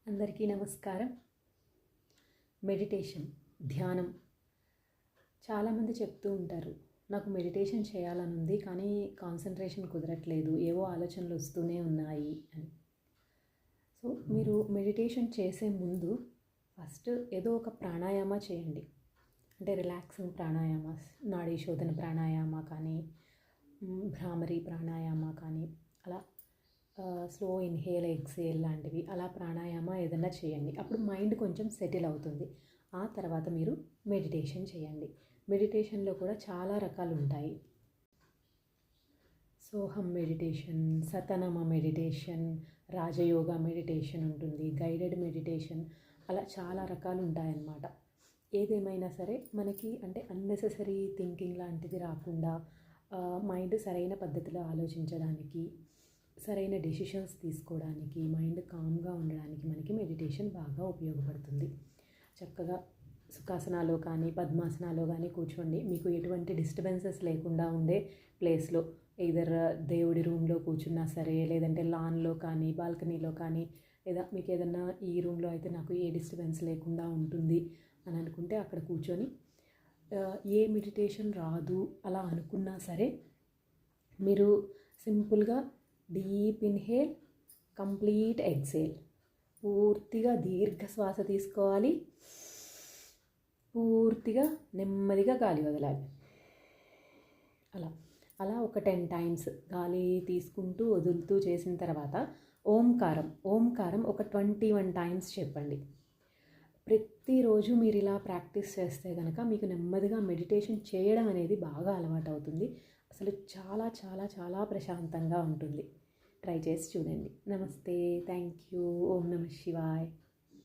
అందరికీ నమస్కారం. మెడిటేషన్, ధ్యానం చాలామంది చెప్తూ ఉంటారు, నాకు మెడిటేషన్ చేయాలని ఉంది కానీ కాన్సన్ట్రేషన్ కుదరట్లేదు, ఏవో ఆలోచనలు వస్తూనే ఉన్నాయి అని. సో మీరు మెడిటేషన్ చేసే ముందు ఫస్ట్ ఏదో ఒక ప్రాణాయామ చేయండి. అంటే రిలాక్సింగ్ ప్రాణాయామ, నాడీ శోధన ప్రాణాయామ కానీ, భ్రామరీ ప్రాణాయామ కానీ, అలా స్లో ఇన్హేల్ ఎక్సేల్ లాంటివి, అలా ప్రాణాయామ ఏదైనా చేయండి. అప్పుడు మైండ్ కొంచెం సెటిల్ అవుతుంది. ఆ తర్వాత మీరు మెడిటేషన్ చేయండి. మెడిటేషన్లో కూడా చాలా రకాలు ఉంటాయి. సోహం మెడిటేషన్, సతనమ మెడిటేషన్, రాజయోగా మెడిటేషన్ ఉంటుంది, గైడెడ్ మెడిటేషన్, అలా చాలా రకాలు ఉంటాయన్నమాట. ఏదేమైనా సరే మనకి అంటే అన్నెసెసరీ థింకింగ్ లాంటిది రాకుండా మైండ్ సరైన పద్ధతిలో ఆలోచించడానికి, సరైన డెసిషన్స్ తీసుకోవడానికి, మైండ్ కామ్గా ఉండడానికి మనకి మెడిటేషన్ బాగా ఉపయోగపడుతుంది. చక్కగా సుఖాసనాలో కానీ పద్మాసనాలో కానీ కూర్చోండి. మీకు ఎటువంటి డిస్టర్బెన్సెస్ లేకుండా ఉండే ప్లేస్లో, ఎయిదర్ దేవుడి రూమ్లో కూర్చున్నా సరే, లేదంటే లాన్లో కానీ బాల్కనీలో కానీ, లేదా మీకు ఏదన్నా ఈ రూమ్లో అయితే నాకు ఏ డిస్టర్బెన్స్ లేకుండా ఉంటుంది అని అనుకుంటే అక్కడ కూర్చొని, ఏ మెడిటేషన్ రాదు అలా అనుకున్నా సరే మీరు సింపుల్గా డీప్ ఇన్హేల్, కంప్లీట్ ఎక్సేల్, పూర్తిగా దీర్ఘ శ్వాస తీసుకోవాలి, పూర్తిగా నెమ్మదిగా గాలి వదలాలి. అలా అలా ఒక 10 టైమ్స్ గాలి తీసుకుంటూ వదులుతూ చేసిన తర్వాత ఓంకారం ఒక 21 టైమ్స్ చెప్పండి. ప్రతిరోజు మీరు ఇలా ప్రాక్టీస్ చేస్తే కనుక మీకు నెమ్మదిగా మెడిటేషన్ చేయడం అనేది బాగా అలవాటు అవుతుంది. అసలు చాలా చాలా చాలా ప్రశాంతంగా ఉంటుంది. ట్రై చేసి చూడండి. నమస్తే, థ్యాంక్ యూ. ఓం నమః శివాయ్.